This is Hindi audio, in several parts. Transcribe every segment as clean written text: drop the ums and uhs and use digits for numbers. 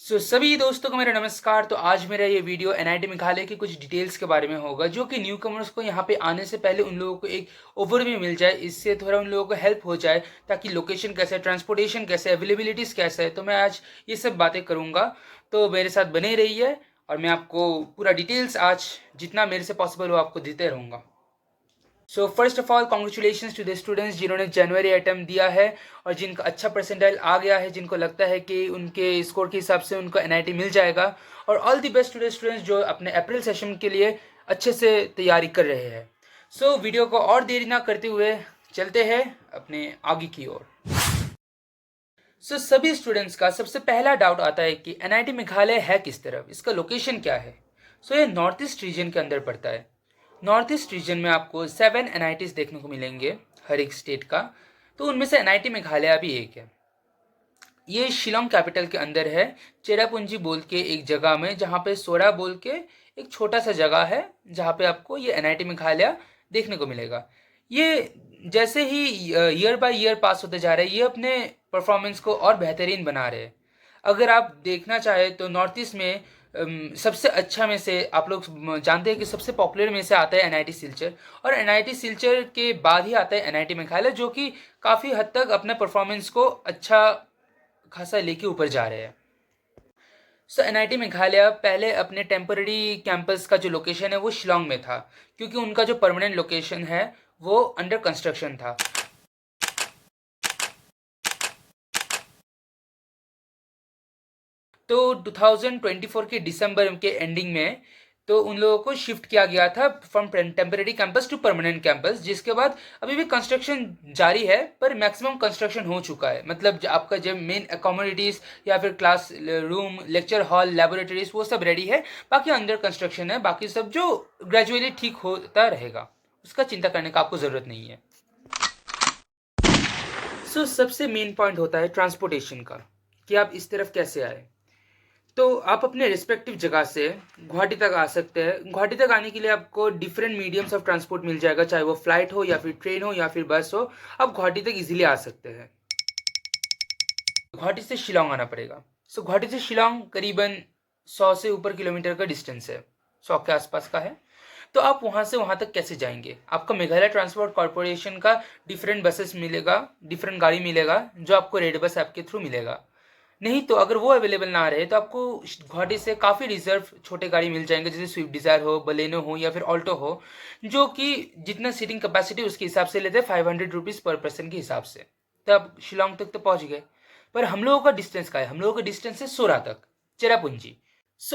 सभी दोस्तों को मेरा नमस्कार। तो आज मेरा ये वीडियो एनआईटी मेघालय की कुछ डिटेल्स के बारे में होगा, जो कि न्यू कमर्स को यहाँ पे आने से पहले उन लोगों को एक ओवरव्यू मिल जाए। इससे थोड़ा उन लोगों को हेल्प हो जाए, ताकि लोकेशन कैसे है, ट्रांसपोर्टेशन कैसे है, अवेलेबिलिटीज़ कैसे है। तो मैं आज ये सब बातें करूँगा, तो मेरे साथ बने रहिए और मैं आपको पूरा डिटेल्स आज जितना मेरे से पॉसिबल हो आपको देते रहूँगा। So first of all congratulation to the students जिन्होंने जनवरी अटेम्प्ट दिया है और जिनका अच्छा परसेंटाइल आ गया है, जिनको लगता है कि उनके स्कोर के हिसाब से उनको एनआईटी मिल जाएगा। और all the best to the students जो अपने अप्रैल सेशन के लिए अच्छे से तैयारी कर रहे हैं। सो वीडियो को और देरी ना करते हुए चलते हैं अपने आगे की ओर। सभी स्टूडेंट्स का सबसे पहला डाउट आता है कि एनआईटी मेघालय है किस तरफ, इसका लोकेशन क्या है। ये नॉर्थ ईस्ट रीजन के अंदर पड़ता है। नॉर्थ ईस्ट रीजन में आपको 7 एनआईटीज देखने को मिलेंगे हर एक स्टेट का। तो उनमें से एनआईटी मेघालय भी एक है। ये शिलोंग कैपिटल के अंदर है, चेरापूंजी बोल के एक जगह में, जहाँ पे सोरा बोल के एक छोटा सा जगह है, जहाँ पे आपको ये एनआईटी मेघालय देखने को मिलेगा। ये जैसे ही ईयर बाय ईयर पास होते जा रहे हैं, ये अपने परफॉर्मेंस को और बेहतरीन बना रहे हैं। अगर आप देखना चाहें तो नॉर्थ ईस्ट में सबसे अच्छा में से आप लोग जानते हैं कि सबसे पॉपुलर में से आता है एनआईटी सिलचर, और एनआईटी सिलचर के बाद ही आता है एनआईटी मेघालय, जो कि काफ़ी हद तक अपने परफॉर्मेंस को अच्छा खासा लेके ऊपर जा रहे हैं। एनआईटी मेघालय पहले अपने टेम्पररी कैंपस का जो लोकेशन है वो शिलोंग में था, क्योंकि उनका जो परमानेंट लोकेशन है वो अंडर कंस्ट्रक्शन था। तो 2024 के दिसंबर के एंडिंग में तो उन लोगों को शिफ्ट किया गया था from temporary campus to permanent campus, जिसके बाद अभी भी कंस्ट्रक्शन जारी है, पर मैक्सिमम कंस्ट्रक्शन हो चुका है। मतलब आपका जो मेन अकोमोडिटीज़ या फिर class room, lecture hall, laboratories, वो सब रेडी है। बाकी अंडर कंस्ट्रक्शन है, बाकी सब जो ग्रेजुअली ठीक होता रहेगा, उसका चिंता करने का आपको ज़रूरत नहीं है। सबसे मेन पॉइंट होता है ट्रांसपोर्टेशन का, कि आप इस तरफ कैसे आए। तो आप अपने रिस्पेक्टिव जगह से गुवाहाटी तक आ सकते हैं। गुवाहाटी तक आने के लिए आपको डिफरेंट मीडियम्स ऑफ ट्रांसपोर्ट मिल जाएगा, चाहे वो फ्लाइट हो या फिर ट्रेन हो या फिर बस हो। आप गुवाहाटी तक इजीली आ सकते हैं। गुवाहाटी से शिलोंग आना पड़ेगा। गुवाहाटी से शिलोंग करीबन 100 से ऊपर किलोमीटर का डिस्टेंस है, 100 के आसपास का है। तो आप वहाँ से वहाँ तक कैसे जाएंगे? आपका मेघालय ट्रांसपोर्ट कॉरपोरेशन का डिफरेंट बसेस मिलेगा, डिफरेंट गाड़ी मिलेगा, जो आपको रेड बस ऐप के थ्रू मिलेगा। नहीं तो अगर वो अवेलेबल ना रहे तो आपको गुवाहाटी से काफ़ी रिजर्व छोटे गाड़ी मिल जाएंगे, जैसे स्विफ्ट डिज़ायर हो, बलेनो हो या फिर ऑल्टो हो, जो कि जितना सीटिंग कैपेसिटी उसके हिसाब से लेते हैं, 500 रुपीज़ पर पर्सन के हिसाब से। तो आप शिलोंग तक तो पहुंच गए। पर हम लोगों का डिस्टेंस का है, हम लोगों का डिस्टेंस है सोरा तक, चेरापूंजी।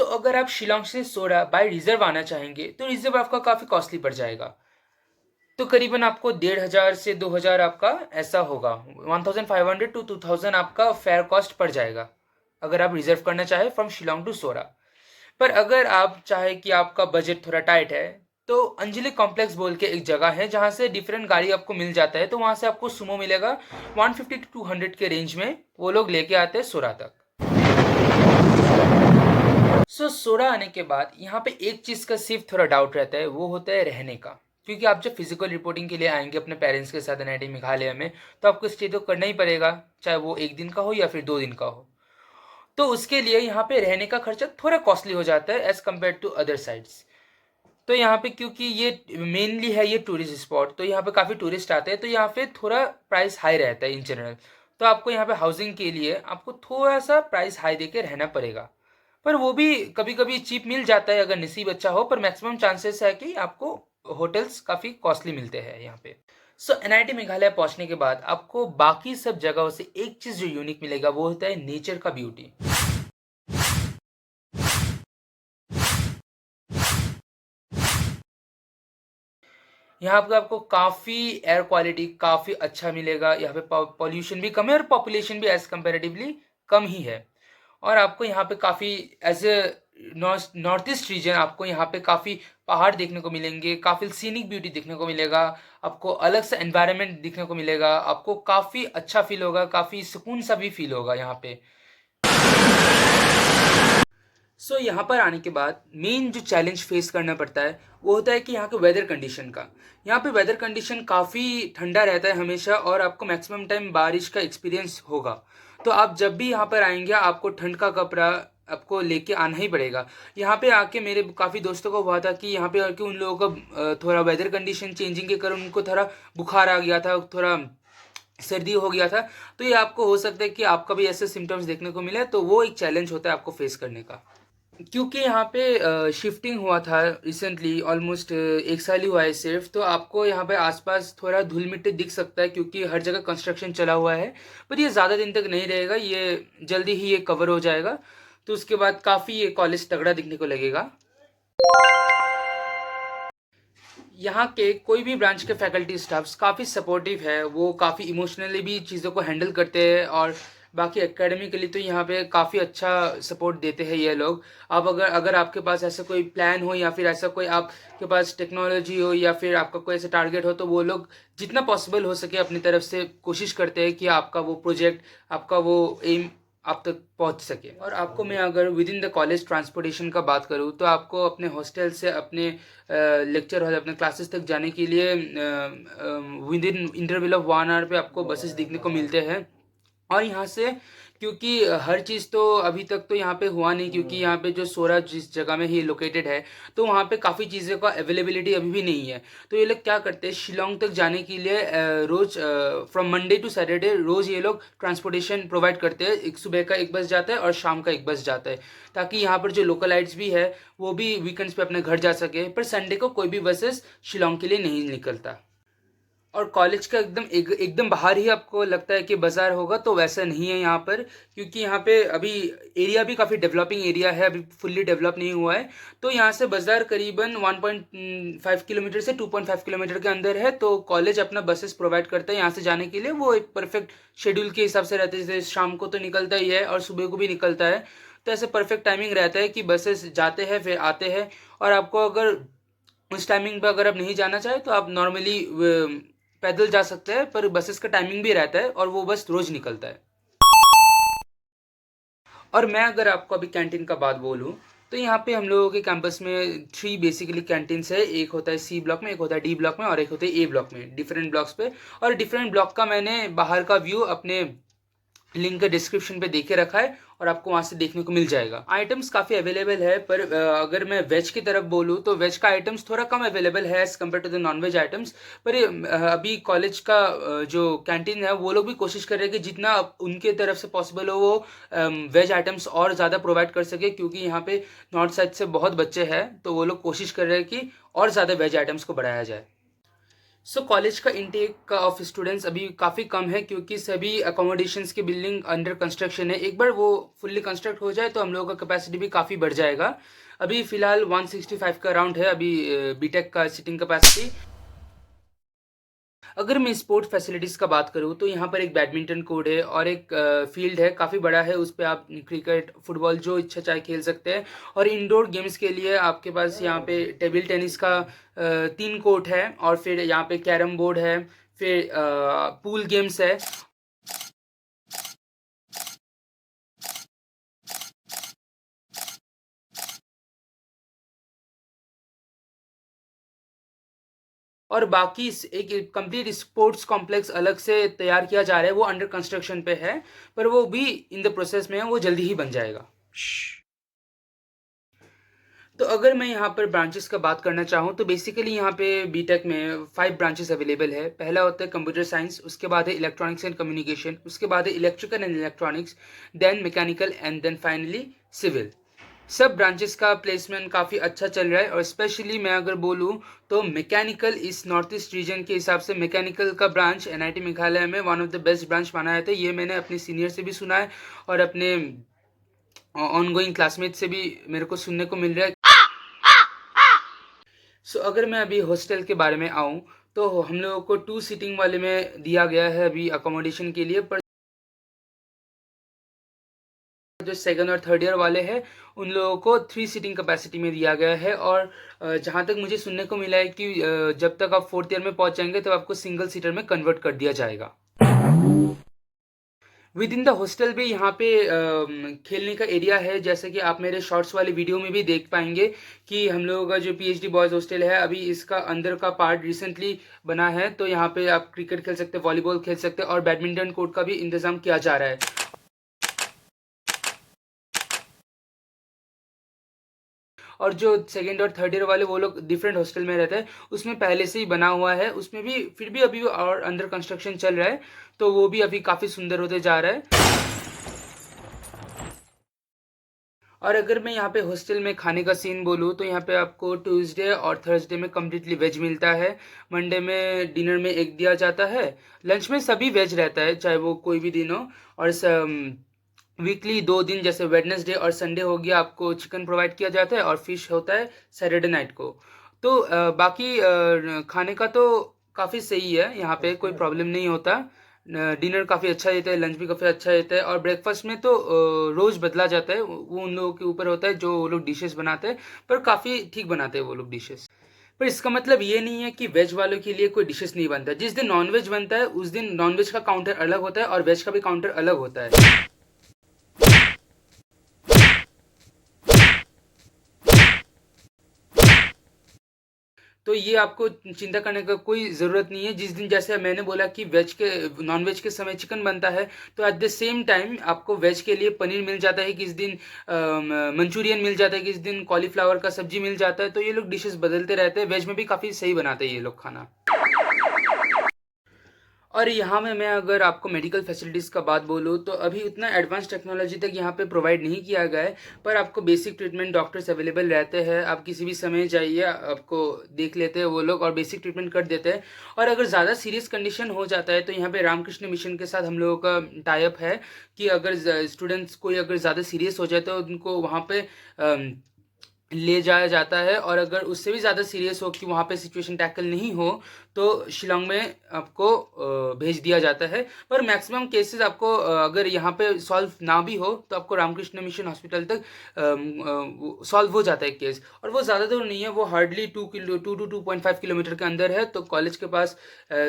अगर आप शिलोंग से सोरा बाय रिजर्व आना चाहेंगे तो रिजर्व आपका काफ़ी कॉस्टली पड़ जाएगा। तो करीबन आपको 1500 से 2000 आपका ऐसा होगा, 1500 टू 2000 आपका फेयर कॉस्ट पड़ जाएगा, अगर आप रिजर्व करना चाहे फ्रॉम शिलोंग टू सोरा। पर अगर आप चाहे कि आपका बजट थोड़ा टाइट है, तो अंजलि कॉम्प्लेक्स बोल के एक जगह है, जहाँ से डिफरेंट गाड़ी आपको मिल जाता है। तो वहाँ से आपको सुमो मिलेगा 150 टू 200 के रेंज में, वो लोग लेके आते हैं सोरा तक। सोरा आने के बाद यहाँ पे एक चीज़ का सिर्फ थोड़ा डाउट रहता है, वो होता है रहने का। क्योंकि आप जब फिजिकल रिपोर्टिंग के लिए आएंगे अपने पेरेंट्स के साथ एनआईटी मेघालय में, तो आपको स्टे तो करना ही पड़ेगा, चाहे वो 1 दिन का हो या फिर 2 दिन का हो। तो उसके लिए यहाँ पे रहने का खर्चा थोड़ा कॉस्टली हो जाता है as compared to other sides. तो यहाँ पे क्योंकि ये मेनली है ये टूरिस्ट स्पॉट, तो यहाँ पे काफ़ी टूरिस्ट आते हैं, तो यहाँ पे थोड़ा प्राइस हाई रहता है इन जनरल। तो आपको यहाँ पे हाउसिंग के लिए आपको थोड़ा सा प्राइस हाई देके रहना पड़ेगा। पर वो भी कभी कभी चीप मिल जाता है अगर नसीब अच्छा हो, पर मैक्सिमम चांसेस है कि आपको होटल्स काफ़ी कॉस्टली मिलते हैं यहाँ पे। एनआईटी मेघालय पहुँचने के बाद आपको बाकी सब जगहों से एक चीज़ जो यूनिक मिलेगा वो होता है नेचर का ब्यूटी। यहाँ पे आपको काफ़ी एयर क्वालिटी काफ़ी अच्छा मिलेगा। यहाँ पे पॉल्यूशन भी कम है और पॉपुलेशन भी एज कंपेरेटिवली कम ही है। और आपको यहाँ पे काफ़ी as a north east region आपको यहाँ पे काफ़ी पहाड़ देखने को मिलेंगे, काफ़ी सीनिक ब्यूटी देखने को मिलेगा, आपको अलग सा एनवायरनमेंट देखने को मिलेगा, आपको काफ़ी अच्छा फील होगा, काफ़ी सुकून सा भी फील होगा यहाँ पे। यहाँ पर आने के बाद मेन जो चैलेंज फेस करना पड़ता है वो होता है कि यहाँ के वेदर कंडीशन का। यहाँ पे वेदर कंडीशन काफ़ी ठंडा रहता है हमेशा, और आपको मैक्सिमम टाइम बारिश का एक्सपीरियंस होगा। तो आप जब भी यहाँ पर आएंगे आपको ठंड का कपड़ा आपको लेके आना ही पड़ेगा। यहाँ पे आके मेरे काफ़ी दोस्तों को हुआ था कि यहाँ पे आके उन लोगों का थोड़ा वेदर कंडीशन चेंजिंग के कारण उनको थोड़ा बुखार आ गया था, थोड़ा सर्दी हो गया था। तो ये आपको हो सकता है कि आपका भी ऐसे सिम्टम्स देखने को मिले, तो वो एक चैलेंज होता है आपको फेस करने का। क्योंकि यहाँ पे शिफ्टिंग हुआ था रिसेंटली, ऑलमोस्ट 1 साल ही हुआ है सिर्फ, तो आपको यहाँ पे आसपास थोड़ा धूल मिट्टी दिख सकता है क्योंकि हर जगह कंस्ट्रक्शन चला हुआ है। पर ये ज़्यादा दिन तक नहीं रहेगा, ये जल्दी ही ये कवर हो जाएगा। तो उसके बाद काफ़ी ये कॉलेज तगड़ा दिखने को लगेगा। यहाँ के कोई भी ब्रांच के फैकल्टी स्टाफ्स काफ़ी सपोर्टिव है, वो काफ़ी इमोशनली भी चीज़ों को हैंडल करते हैं, और बाकी एकेडमिकली तो यहाँ पे काफ़ी अच्छा सपोर्ट देते हैं ये लोग। आप अगर अगर आपके पास ऐसा कोई प्लान हो या फिर ऐसा कोई आपके पास टेक्नोलॉजी हो या फिर आपका कोई ऐसा टारगेट हो, तो वो लोग जितना पॉसिबल हो सके अपनी तरफ से कोशिश करते हैं कि आपका वो प्रोजेक्ट, आपका वो एम आप तक पहुंच सके। और आपको मैं अगर with in the college transportation का बात करूँ, तो आपको अपने हॉस्टल से अपने लेक्चर हॉल, अपने क्लासेस तक जाने के लिए within interval of 1 hour पे आपको बसेस देखने को मिलते हैं। और यहाँ से, क्योंकि हर चीज़ तो अभी तक तो यहाँ पे हुआ नहीं, क्योंकि यहाँ पे जो सोरा जिस जगह में ही लोकेटेड है, तो वहाँ पे काफ़ी चीज़ों का अवेलेबिलिटी अभी भी नहीं है। तो ये लोग क्या करते हैं, शिलोंग तक जाने के लिए रोज़ फ्रॉम मंडे टू सैटरडे रोज़ ये लोग ट्रांसपोर्टेशन प्रोवाइड करते हैं। एक सुबह का एक बस जाता है और शाम का एक बस जाता है, ताकि यहाँ पर जो लोकलाइट्स भी है वो भी वीकेंड्स पे अपने घर जा सके। पर संडे को कोई भी बसेस शिलोंग के लिए नहीं निकलता। और कॉलेज का एकदम बाहर ही आपको लगता है कि बाजार होगा, तो वैसा नहीं है यहाँ पर, क्योंकि यहाँ पे अभी एरिया भी काफ़ी डेवलपिंग एरिया है, अभी फुल्ली डेवलप नहीं हुआ है। तो यहाँ से बाजार करीबन 1.5 किलोमीटर से 2.5 किलोमीटर के अंदर है। तो कॉलेज अपना बसेस प्रोवाइड करता है यहाँ से जाने के लिए, वो एक परफेक्ट शेड्यूल के हिसाब से रहते हैं। जैसे शाम को तो निकलता ही है और सुबह को भी निकलता है, तो ऐसे परफेक्ट टाइमिंग रहता है कि बसेस जाते हैं फिर आते हैं। और आपको अगर उस टाइमिंग पे अगर आप नहीं जाना चाहे, तो आप नॉर्मली पैदल जा सकते हैं, पर बसेस का टाइमिंग भी रहता है और वो बस रोज निकलता है। और मैं अगर आपको अभी कैंटीन का बात बोलूँ, तो यहाँ पे हम लोगों के कैंपस में 3 बेसिकली कैंटीन्स है। एक होता है सी ब्लॉक में, एक होता है डी ब्लॉक में और एक होता है ए ब्लॉक में, डिफरेंट ब्लॉक्स पे। और डिफरेंट ब्लॉक का मैंने बाहर का व्यू अपने लिंक डिस्क्रिप्शन पे देके रखा है, और आपको वहाँ से देखने को मिल जाएगा। आइटम्स काफ़ी अवेलेबल है, पर अगर मैं वेज की तरफ बोलूँ, तो वेज का आइटम्स थोड़ा कम अवेलेबल है as compared to the non veg items. पर अभी कॉलेज का जो कैंटीन है, वो लोग भी कोशिश कर रहे हैं कि जितना उनके तरफ से पॉसिबल हो वो वेज आइटम्स और ज़्यादा प्रोवाइड कर सके, क्योंकि यहाँ पे नॉर्थ साइड से बहुत बच्चे हैं, तो वो लोग कोशिश कर रहे हैं कि और ज़्यादा वेज आइटम्स को बढ़ाया जाए। सो कॉलेज का इंटेक ऑफ स्टूडेंट्स अभी काफ़ी कम है, क्योंकि सभी अकोमोडेशंस की बिल्डिंग अंडर कंस्ट्रक्शन है। एक बार वो फुल्ली कंस्ट्रक्ट हो जाए तो हम लोगों का कैपेसिटी भी काफ़ी बढ़ जाएगा। अभी फ़िलहाल 165 का अराउंड है अभी बीटेक का सिटिंग कैपेसिटी। अगर मैं स्पोर्ट फैसिलिटीज़ का बात करूँ, तो यहाँ पर एक बैडमिंटन कोर्ट है और एक फील्ड है, काफ़ी बड़ा है। उस पे आप क्रिकेट, फुटबॉल जो इच्छा चाहे खेल सकते हैं। और इंडोर गेम्स के लिए आपके पास यहाँ पे टेबल टेनिस का 3 कोर्ट है, और फिर यहाँ पे कैरम बोर्ड है, फिर पूल गेम्स है। और बाकी एक कंप्लीट स्पोर्ट्स कॉम्प्लेक्स अलग से तैयार किया जा रहा है, वो अंडर कंस्ट्रक्शन पे है, पर वो भी इन द प्रोसेस में है, वो जल्दी ही बन जाएगा। तो अगर मैं यहाँ पर ब्रांचेस का बात करना चाहूँ, तो बेसिकली यहाँ पे बीटेक में 5 ब्रांचेस अवेलेबल है। पहला होता है कंप्यूटर साइंस, उसके बाद है इलेक्ट्रॉनिक्स एंड कम्युनिकेशन, उसके बाद है electrical and electronics, then mechanical and then finally civil. सब ब्रांचेस का प्लेसमेंट काफ़ी अच्छा चल रहा है, और स्पेशली मैं अगर बोलूँ, तो मैकेनिकल इस नॉर्थ ईस्ट रीजन के हिसाब से मैकेनिकल का ब्रांच एनआईटी मेघालय में one of the best branch माना जाता है। ये मैंने अपने सीनियर से भी सुना है, और अपने ऑनगोइंग क्लासमेट से भी मेरे को सुनने को मिल रहा है। अगर मैं अभी हॉस्टल के बारे में आऊँ, तो हम लोगों को 2 सीटिंग वाले में दिया गया है अभी अकोमोडेशन के लिए। पर जो सेकंड और थर्ड ईयर वाले हैं, उन लोगों को 3 सीटिंग कैपेसिटी में दिया गया है। और जहाँ तक मुझे सुनने को मिला है कि जब तक आप 4th ईयर में पहुँच जाएंगे, तो आपको सिंगल सीटर में कन्वर्ट कर दिया जाएगा। विद इन द हॉस्टल भी यहाँ पे खेलने का एरिया है, जैसे कि आप मेरे शॉर्ट्स वाले वीडियो में भी देख पाएंगे कि हम लोगों का जो पीएचडी बॉयज़ हॉस्टल है, अभी इसका अंदर का पार्ट रिसेंटली बना है। तो यहाँ पे आप क्रिकेट खेल सकते हैं, वॉलीबॉल खेल सकते हैं, और बैडमिंटन कोर्ट का भी इंतज़ाम किया जा रहा है। और जो सेकेंड और थर्ड ईयर वाले वो लोग डिफरेंट हॉस्टल में रहते हैं, उसमें पहले से ही बना हुआ है, उसमें भी फिर भी अभी और अंडर कंस्ट्रक्शन चल रहा है, तो वो भी अभी काफ़ी सुंदर होते जा रहा है। और अगर मैं यहाँ पे हॉस्टल में खाने का सीन बोलूँ तो यहाँ पे आपको ट्यूसडे और थर्सडे में कम्प्लीटली वेज मिलता है, मंडे में डिनर में एग दिया जाता है, लंच में सभी वेज रहता है चाहे वो कोई भी दिन हो, और वीकली 2 दिन जैसे वेडनेसडे और संडे हो गया आपको चिकन प्रोवाइड किया जाता है और फिश होता है सैटरडे नाइट को। तो बाकी खाने का तो काफ़ी सही है, यहाँ पे कोई प्रॉब्लम नहीं होता। डिनर काफ़ी अच्छा देता है, लंच भी काफ़ी अच्छा देता है, और ब्रेकफास्ट में तो रोज़ बदला जाता है, वो उन लोगों के ऊपर होता है जो वो लोग डिशेस बनाते हैं, पर काफ़ी ठीक बनाते हैं वो लोग डिशेस। पर इसका मतलब ये नहीं है कि वेज वालों के लिए कोई डिशेस नहीं बनता। जिस दिन नॉनवेज बनता है उस दिन नॉनवेज का काउंटर अलग होता है और वेज का भी काउंटर अलग होता है। तो ये आपको चिंता करने का कोई ज़रूरत नहीं है। जिस दिन जैसे मैंने बोला कि वेज के नॉन-वेज के समय चिकन बनता है, तो एट द सेम टाइम आपको वेज के लिए पनीर मिल जाता है, किस दिन मंचूरियन मिल जाता है, किस दिन कॉलीफ्लावर का सब्जी मिल जाता है, तो ये लोग डिशेस बदलते रहते हैं। वेज में भी काफ़ी सही बनाते हैं ये लोग खाना। और यहाँ में मैं अगर आपको मेडिकल फैसिलिटीज़ का बात बोलूँ तो अभी उतना एडवांस टेक्नोलॉजी तक यहाँ पे प्रोवाइड नहीं किया गया है, पर आपको बेसिक ट्रीटमेंट डॉक्टर्स अवेलेबल रहते हैं, आप किसी भी समय जाइए आपको देख लेते हैं वो लोग और बेसिक ट्रीटमेंट कर देते हैं। और अगर ज़्यादा सीरियस कंडीशन हो जाता है तो यहाँ पे रामकृष्ण मिशन के साथ हम लोगों का टाई अप है कि अगर स्टूडेंट्स कोई अगर ज़्यादा सीरियस हो जाए तो उनको वहाँ पे ले जाया जाता है, और अगर उससे भी ज़्यादा सीरियस हो कि वहाँ पे सिचुएशन टैकल नहीं हो तो शिलोंग में आपको भेज दिया जाता है। पर मैक्सिमम केसेस आपको अगर यहाँ पे सॉल्व ना भी हो तो आपको रामकृष्ण मिशन हॉस्पिटल तक सॉल्व हो जाता है केस, और वो ज़्यादा दूर नहीं है, वो हार्डली 2 to 2.5 किलोमीटर के अंदर है। तो कॉलेज के पास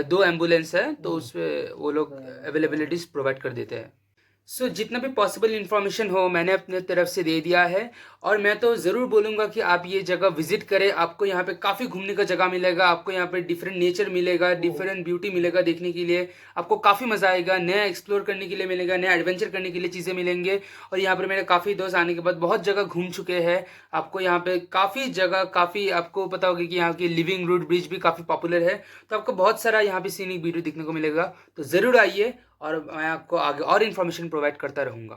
2 एम्बुलेंस है, तो उस पर वो लोग अवेलेबिलिटीज़ प्रोवाइड कर देते हैं। जितना भी पॉसिबल इन्फॉर्मेशन हो मैंने अपने तरफ से दे दिया है, और मैं तो ज़रूर बोलूँगा कि आप ये जगह विजिट करें। आपको यहाँ पे काफ़ी घूमने का जगह मिलेगा, आपको यहाँ पे डिफरेंट नेचर मिलेगा, डिफरेंट ब्यूटी मिलेगा देखने के लिए, आपको काफ़ी मज़ा आएगा, नया एक्सप्लोर करने के लिए मिलेगा, नया एडवेंचर करने के लिए चीज़ें मिलेंगे। और यहाँ पर मेरे काफ़ी दोस्त आने के बाद बहुत जगह घूम चुके हैं। आपको यहाँ पे काफ़ी जगह, काफ़ी आपको पता होगा कि यहाँ की लिविंग रूट ब्रिज भी काफ़ी पॉपुलर है, तो आपको बहुत सारा यहाँ पे सीनिक ब्यूटी देखने को मिलेगा। तो ज़रूर आइए और मैं आपको आगे और इन्फॉर्मेशन प्रोवाइड करता रहूँगा।